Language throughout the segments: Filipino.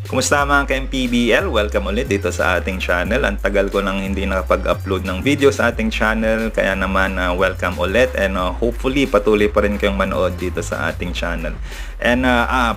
Kumusta mga ka-MPBL? Welcome ulit dito sa ating channel. Ang tagal ko nang hindi nakapag-upload ng video sa ating channel, kaya naman welcome ulit, and hopefully patuloy pa rin kayong manood dito sa ating channel. And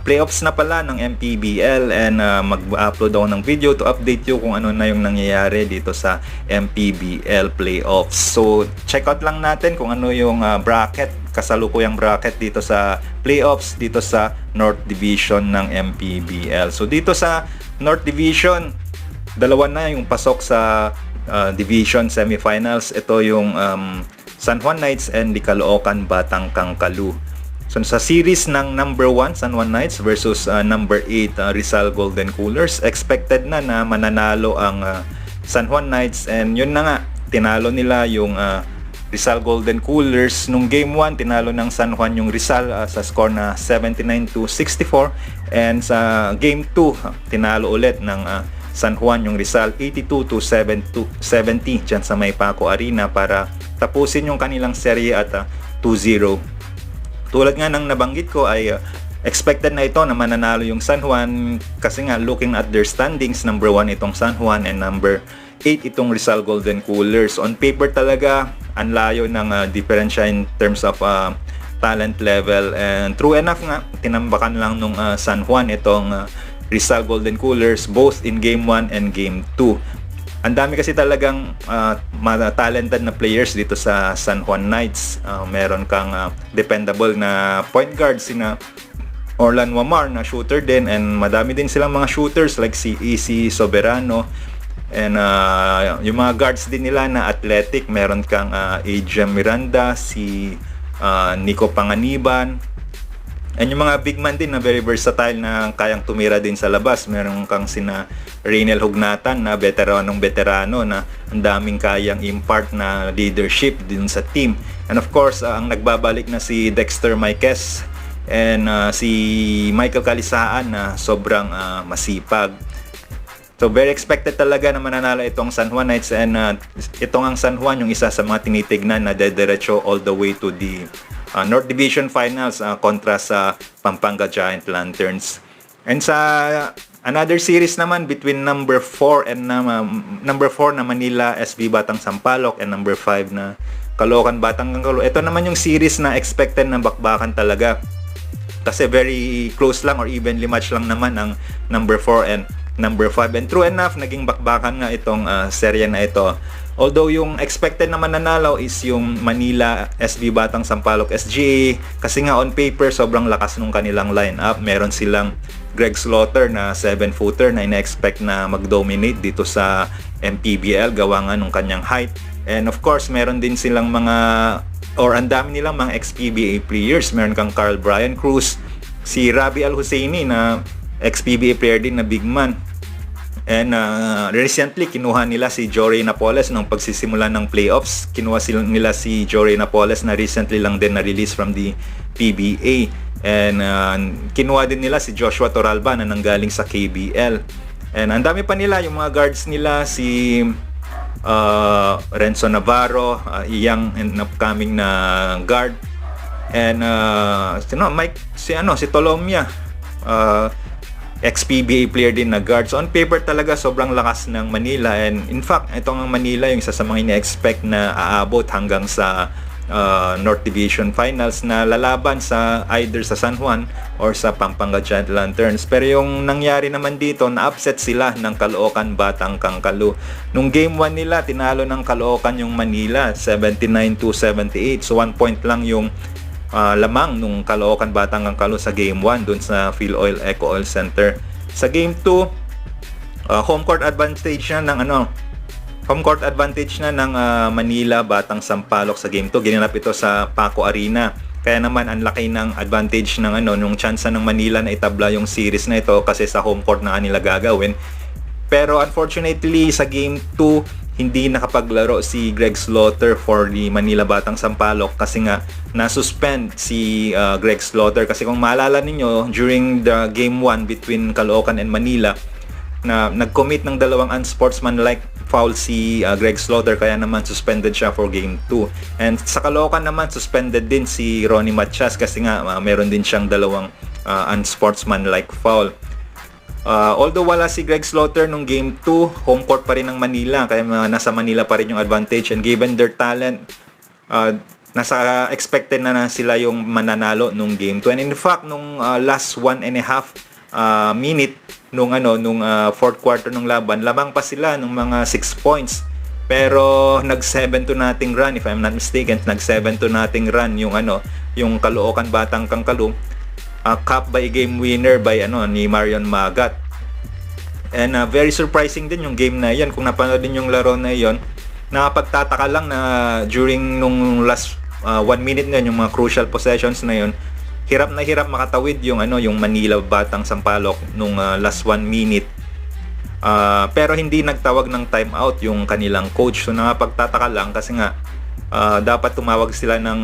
playoffs na pala ng MPBL, and mag-upload ako ng video to update you kung ano na yung nangyayari dito sa MPBL playoffs. So check out lang natin kung ano yung kasalukuyang bracket dito sa playoffs dito sa North Division ng MPBL. So dito sa North Division, dalawa na yung pasok sa division semifinals. Ito yung San Juan Knights and the Caloocan Batang Kangkalu. So sa series ng number 1 San Juan Knights versus number 8 Rizal Golden Coolers, expected na mananalo ang San Juan Knights, and yun na nga, tinalo nila yung Rizal Golden Coolers. Nung game 1, tinalo ng San Juan yung Rizal sa score na 79-64, and sa game 2, tinalo ulit ng San Juan yung Rizal 82-70 dyan sa May Paco Arena para tapusin yung kanilang serye at 2-0. Tulad nga ng nabanggit ko ay expected na ito na mananalo yung San Juan, kasi nga looking at their standings, number 1 itong San Juan and number 8 itong Rizal Golden Coolers. On paper talaga, ang layo ng diferensya in terms of talent level, and true enough nga, tinambakan lang nung San Juan itong Rizal Golden Coolers both in game 1 and game 2. Ang dami kasi talagang talented na players dito sa San Juan Knights. Meron kang dependable na point guard, sina Orlan Wamar na shooter din, and madami din silang mga shooters like si EC Soberano. And yung mga guards din nila na athletic, meron kang Adrian Miranda, si Nico Panganiban, and yung mga big man din na very versatile na kayang tumira din sa labas. Meron kang sina Raynel Hugnatan na veterano na ang daming kayang impart na leadership din sa team. And of course, ang nagbabalik na si Dexter Maiquez and si Michael Kalisaan na sobrang masipag. So very expected talaga na mananalo itong San Juan Knights, and itong ang San Juan yung isa sa mga tinitignan na dediretso all the way to the North Division Finals kontra sa Pampanga Giant Lanterns. And sa another series naman between number 4 na Manila SB Batang Sampaloc and number 5 na Caloocan Batang Kangkalu. Ito naman yung series na expected na bakbakan talaga, kasi very close lang or evenly match lang naman ang number 4 and number 5, and true enough, naging bakbakan nga itong serye na ito. Although yung expected na mananalo is yung Manila SB Batang Sampaloc SGA, kasi nga on paper sobrang lakas nung kanilang lineup. Meron silang Greg Slaughter na 7-footer na ina-expect na mag-dominate dito sa MPBL gawa nga nung kanyang height. And of course, meron din silang ang dami nilang mga ex-PBA players. Meron kang Carl Brian Cruz, si Rabi Al-Husseini na ex-PBA player din na big man. And recently, kinuha nila si Jory Napoles nung pagsisimula ng playoffs. Kinuha nila si Jory Napoles na recently lang din na-release from the PBA. And kinuha din nila si Joshua Toralba na nanggaling sa KBL. And ang dami pa nila, yung mga guards nila, si Renzo Navarro, young and upcoming na guard. And si Tolomia, ex-PBA player din na guard. So on paper talaga sobrang lakas ng Manila, and in fact itong Manila yung isa sa mga ina-expect na aabot hanggang sa North Division Finals na lalaban sa either sa San Juan or sa Pampanga Giant Lanterns. Pero yung nangyari naman dito, na-upset sila ng Caloocan Batang Kangkalu. Nung game 1 nila, tinalo ng Caloocan yung Manila 79-78. So 1 point lang yung lamang nung Caloocan Batang Kangkalu sa game 1 dun sa Philoil Eco Oil Center. Sa game 2, home court advantage na ng Manila Batang Sampaloc sa game 2. Ginanap ito sa Paco Arena. Kaya naman ang laki ng advantage ng nung tsansa ng Manila na itabla yung series na ito, kasi sa home court na nila gagawin. Pero unfortunately sa game 2, hindi nakapaglaro si Greg Slaughter for the Manila Batang Sampaloc, kasi nga na-suspend si Greg Slaughter. Kasi kung maalala ninyo, during the game 1 between Caloocan and Manila, na nag-commit ng dalawang unsportsmanlike foul si Greg Slaughter, kaya naman suspended siya for game 2. And sa Caloocan naman, suspended din si Ronnie Matias kasi nga meron din siyang dalawang unsportsmanlike foul. Although wala si Greg Slaughter nung Game 2, home court pa rin ng Manila, kaya nasa Manila pa rin yung advantage, and given their talent, nasa expected na sila yung mananalo nung Game 2. And in fact, nung last 1.5 minute nung fourth quarter ng laban, lamang pa sila nung mga 6 points. Pero nag 7-2 nating run, if I'm not mistaken, nag 7-2 nating run yung Caloocan Batang Kangkalu, cap by game winner by ni Marion Magat. And very surprising din yung game na 'yon. Kung napanood din yung laro na 'yon, nakapagtataka lang na during nung last 1 minute na yung mga crucial possessions na 'yon, hirap na hirap makatawid yung yung Manila Batang Sampaloc nung last 1 minute. Pero hindi nagtawag ng timeout yung kanilang coach. So nakapagtataka lang kasi nga dapat tumawag sila ng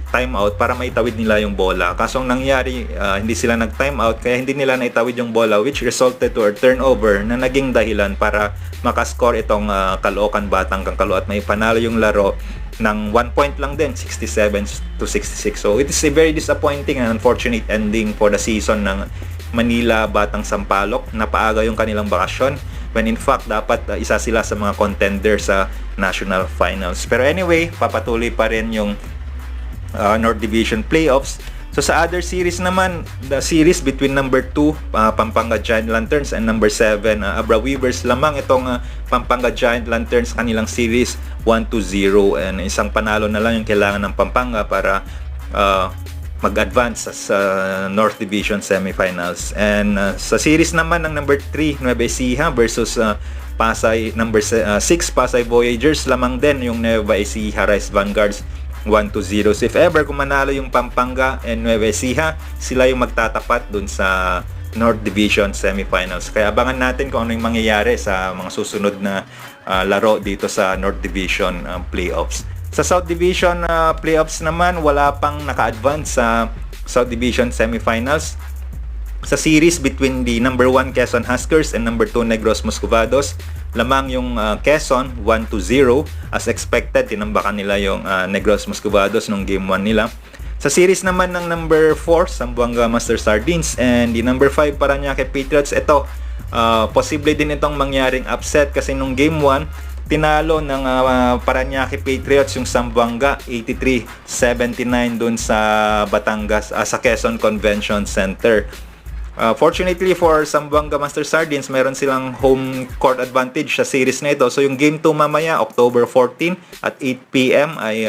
timeout para maitawid nila yung bola. Kaso ang nangyari, hindi sila nag-timeout, kaya hindi nila naitawid yung bola, which resulted to a turnover na naging dahilan para makascore itong Caloocan Batang Kangkalu at may panalo yung laro ng 1 point lang din, 67-66. So it is a very disappointing and unfortunate ending for the season ng Manila Batang Sampaloc. Napaaga yung kanilang bakasyon when in fact dapat isa sila sa mga contender sa national finals. Pero anyway, papatuloy pa rin yung North Division playoffs. So sa other series naman, the series between number 2 Pampanga Giant Lanterns and number 7 Abra Weavers, lamang itong Pampanga Giant Lanterns kanilang series 1-0, and isang panalo na lang yung kailangan ng Pampanga para mag-advance sa North Division semifinals. And sa series naman ng number 3 Nueva Ecija versus Pasay number 6 Pasay Voyagers, lamang din yung Nueva Ecija Rice Vanguards 1-0. So if ever kung manalo yung Pampanga and Nueva Ecija, sila yung magtatapat dun sa North Division semifinals. Kaya abangan natin kung ano yung mangyayari sa mga susunod na laro dito sa North Division playoffs. Sa South Division playoffs naman, wala pang naka-advance sa South Division semifinals. Sa series between the number 1 Quezon Huskers and number 2 Negros Moscovados, lamang yung Quezon 1-0. As expected, tinambakan nila yung Negros Moscovados nung game 1 nila. Sa series naman ng number 4 Zamboanga Master Sardines and the number 5 Parañaque Patriots, ito posible din itong mangyaring upset kasi nung game 1 tinalo ng Parañaque Patriots yung Zamboanga 83-79 dun sa Batangas, sa Quezon Convention Center. Fortunately for Zamboanga Master Sardines, meron silang home court advantage sa series na ito. So yung game 2 mamaya, October 14 at 8 PM ay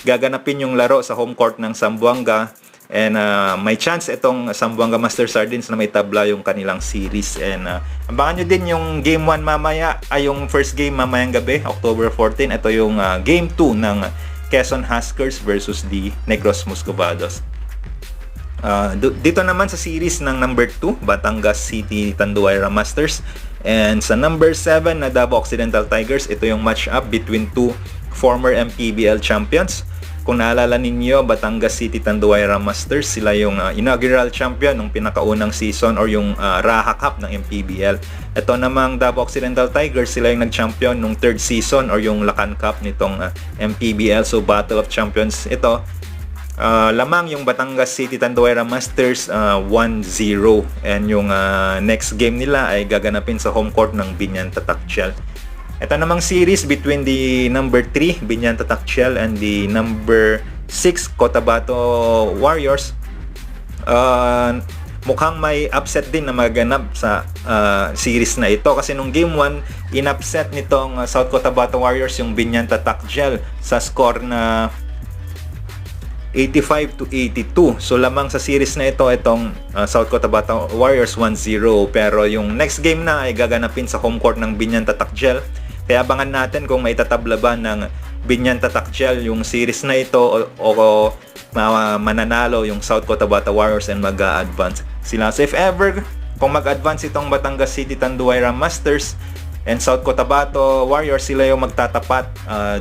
gaganapin yung laro sa home court ng Zamboanga. And may chance itong Zamboanga Master Sardines na may tabla yung kanilang series. And abangan nyo din yung game 1 mamaya, ay yung first game mamayang gabi, October 14. Ito yung game 2 ng Quezon Huskers versus the Negros Moscovados. Dito naman sa series ng number 2 Batangas City Tanduayra Masters and sa number 7 na Davao Occidental Tigers, ito yung match up between two former MPBL champions. Kung naalala ninyo, Batangas City Tanduayra Masters, sila yung inaugural champion ng pinakaunang season or yung Raha Cup ng MPBL. Ito namang Davao Occidental Tigers, sila yung nag-champion nung third season or yung Lakan Cup nitong MPBL. So Battle of Champions ito. Lamang yung Batangas City Tanduayra Masters 1-0, and yung next game nila ay gaganapin sa home court ng Biñan Tataktial. Ito namang series between the number 3 Biñan Tataktial and the number 6 Cotabato Warriors. Mukhang may upset din na maganap sa series na ito kasi nung game 1 in-upset nitong South Cotabato Warriors yung Biñan Tataktial sa score na 85-82. So lamang sa series na ito itong South Cotabato Warriors 1-0, pero yung next game na ay gaganapin sa home court ng Biñan Tataktial. Kaya abangan natin kung may tatabla ba ng Biñan Tataktial yung series na ito o mananalo yung South Cotabato Warriors and mag-a-advance sila. So if ever kung mag-advance itong Batangas City Tanduayra Masters and South Cotabato Warriors, sila yung magtatapat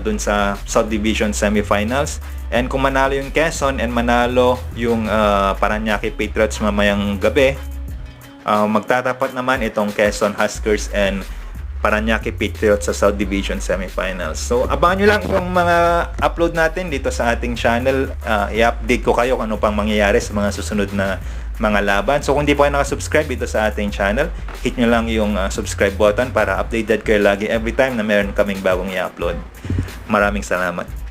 dun sa South Division semifinals. And kung manalo yung Quezon and manalo yung Parañaque Patriots mamayang gabi, magtatapat naman itong Quezon Huskers and Parañaque Patriots sa South Division Semifinals. So abangan nyo lang yung mga upload natin dito sa ating channel. I-update ko kayo kung ano pang mangyayari sa mga susunod na mga laban. So kung di po kayo nakasubscribe dito sa ating channel, hit nyo lang yung subscribe button para updated kayo lagi every time na meron kaming bagong i-upload. Maraming salamat.